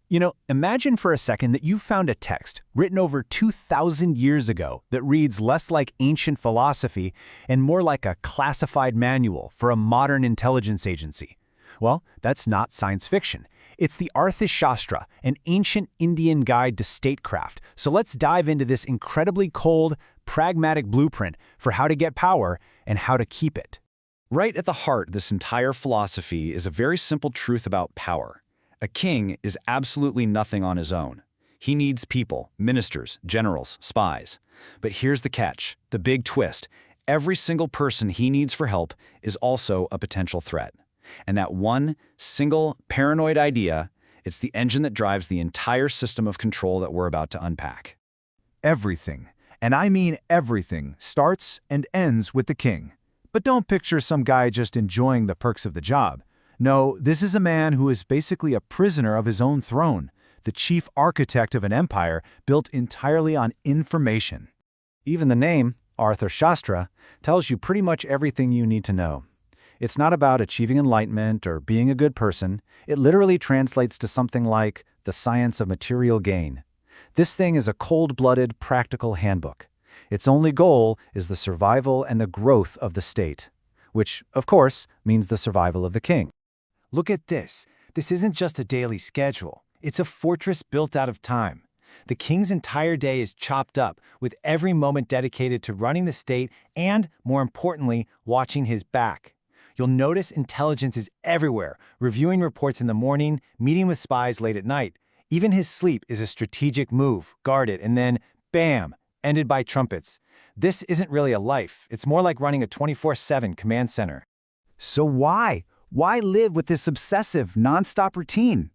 Imagine for a second that you found a text written over 2,000 years ago that reads less like ancient philosophy and more like a classified manual for a modern intelligence agency. Well, that's not science fiction. It's the Arthashastra, an ancient Indian guide to statecraft. So let's dive into this incredibly cold, pragmatic blueprint for how to get power and how to keep it. Right at the heart of this entire philosophy is a very simple truth about power. A king is absolutely nothing on his own. He needs people, ministers, generals, spies. But here's the catch, the big twist. Every single person he needs for help is also a potential threat. And that one single paranoid idea, it's the engine that drives the entire system of control that we're about to unpack. Everything, and I mean everything, starts and ends with the king. But don't picture some guy just enjoying the perks of the job. No, this is a man who is basically a prisoner of his own throne, the chief architect of an empire built entirely on information. Even the name, Arthashastra, tells you pretty much everything you need to know. It's not about achieving enlightenment or being a good person. It literally translates to something like the science of material gain. This thing is a cold-blooded, practical handbook. Its only goal is the survival and the growth of the state, which, of course, means the survival of the king. Look at this. This isn't just a daily schedule. It's a fortress built out of time. The king's entire day is chopped up, with every moment dedicated to running the state and, more importantly, watching his back. You'll notice intelligence is everywhere, reviewing reports in the morning, meeting with spies late at night. Even his sleep is a strategic move, guarded, and then, bam, ended by trumpets. This isn't really a life. It's more like running a 24/7 command center. So why? Why live with this obsessive, nonstop routine?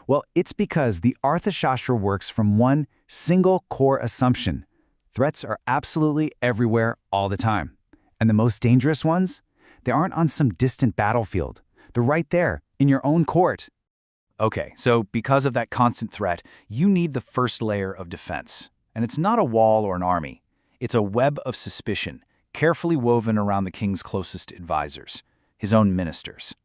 Well, it's because the Arthashastra works from one single core assumption. Threats are absolutely everywhere all the time. And the most dangerous ones? They aren't on some distant battlefield. They're right there, in your own court. Okay, so because of that constant threat, you need the first layer of defense. And it's not a wall or an army. It's a web of suspicion, carefully woven around the king's closest advisors, his own ministers.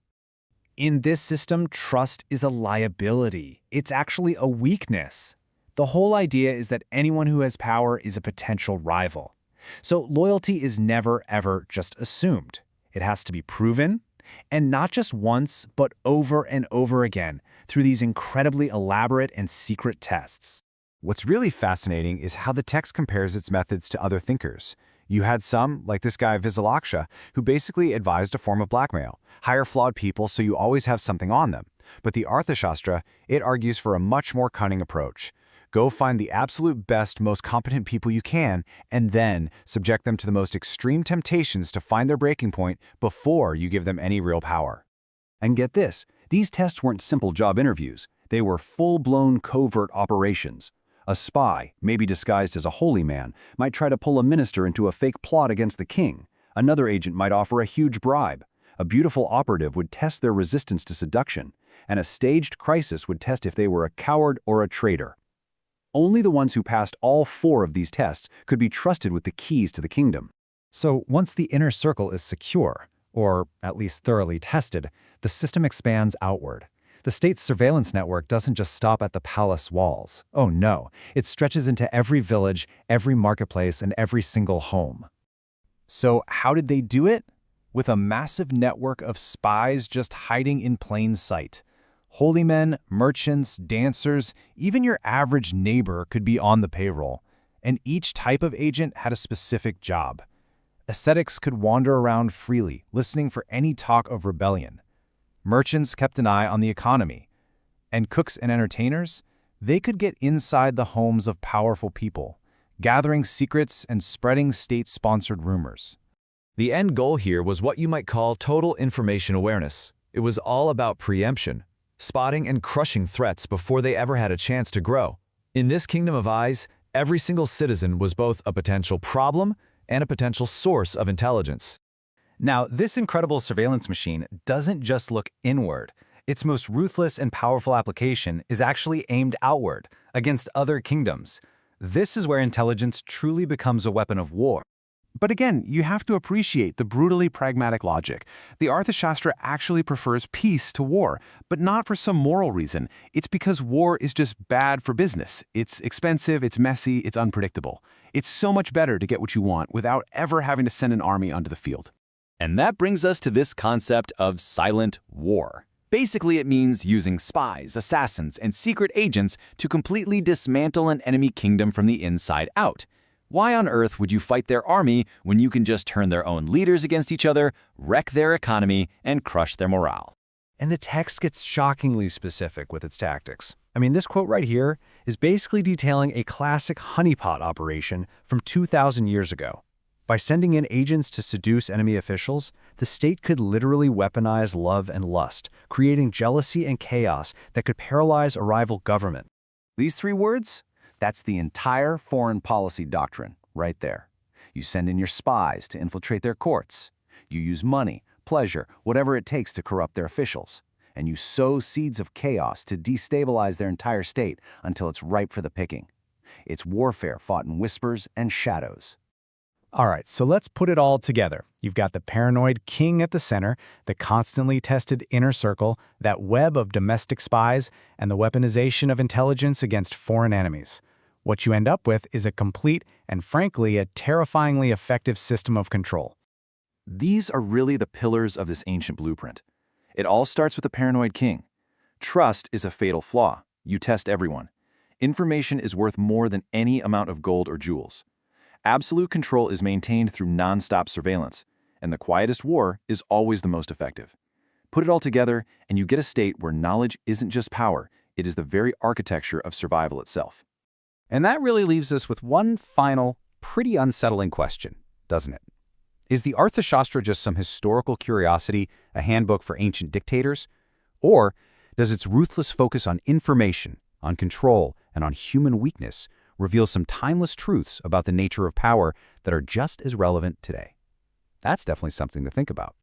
In this system, trust is a liability. It's actually a weakness. The whole idea is that anyone who has power is a potential rival. So loyalty is never, ever just assumed. It has to be proven, and not just once, but over and over again, through these incredibly elaborate and secret tests. What's really fascinating is how the text compares its methods to other thinkers. You had some, like this guy Vizalaksha, who basically advised a form of blackmail. Hire flawed people so you always have something on them. But the Arthashastra, it argues for a much more cunning approach. Go find the absolute best, most competent people you can, and then subject them to the most extreme temptations to find their breaking point before you give them any real power. And get this, these tests weren't simple job interviews. They were full-blown covert operations. A spy, maybe disguised as a holy man, might try to pull a minister into a fake plot against the king. Another agent might offer a huge bribe. A beautiful operative would test their resistance to seduction, and a staged crisis would test if they were a coward or a traitor. Only the ones who passed all 4 of these tests could be trusted with the keys to the kingdom. So once the inner circle is secure, or at least thoroughly tested, the system expands outward. The state's surveillance network doesn't just stop at the palace walls. Oh no, it stretches into every village, every marketplace, and every single home. So how did they do it? With a massive network of spies just hiding in plain sight. Holy men, merchants, dancers, even your average neighbor could be on the payroll. And each type of agent had a specific job. Ascetics could wander around freely, listening for any talk of rebellion. Merchants kept an eye on the economy. And cooks and entertainers, they could get inside the homes of powerful people, gathering secrets and spreading state-sponsored rumors. The end goal here was what you might call total information awareness. It was all about preemption, spotting and crushing threats before they ever had a chance to grow. In this kingdom of eyes, every single citizen was both a potential problem and a potential source of intelligence. Now, this incredible surveillance machine doesn't just look inward. Its most ruthless and powerful application is actually aimed outward, against other kingdoms. This is where intelligence truly becomes a weapon of war. But again, you have to appreciate the brutally pragmatic logic. The Arthashastra actually prefers peace to war, but not for some moral reason. It's because war is just bad for business. It's expensive, it's messy, it's unpredictable. It's so much better to get what you want without ever having to send an army onto the field. And that brings us to this concept of silent war. Basically, it means using spies, assassins, and secret agents to completely dismantle an enemy kingdom from the inside out. Why on earth would you fight their army when you can just turn their own leaders against each other, wreck their economy, and crush their morale? And the text gets shockingly specific with its tactics. I mean, this quote right here is basically detailing a classic honeypot operation from 2,000 years ago. By sending in agents to seduce enemy officials, the state could literally weaponize love and lust, creating jealousy and chaos that could paralyze a rival government. These three words? That's the entire foreign policy doctrine right there. You send in your spies to infiltrate their courts. You use money, pleasure, whatever it takes to corrupt their officials. And you sow seeds of chaos to destabilize their entire state until it's ripe for the picking. It's warfare fought in whispers and shadows. All right, so let's put it all together. You've got the paranoid king at the center, the constantly tested inner circle, that web of domestic spies, and the weaponization of intelligence against foreign enemies. What you end up with is a complete and, frankly, a terrifyingly effective system of control. These are really the pillars of this ancient blueprint. It all starts with the paranoid king. Trust is a fatal flaw. You test everyone. Information is worth more than any amount of gold or jewels. Absolute control is maintained through non-stop surveillance, and the quietest war is always the most effective. Put it all together, and you get a state where knowledge isn't just power, it is the very architecture of survival itself. And that really leaves us with one final, pretty unsettling question, doesn't it? Is the Arthashastra just some historical curiosity, a handbook for ancient dictators? Or does its ruthless focus on information, on control, and on human weakness reveal some timeless truths about the nature of power that are just as relevant today? That's definitely something to think about.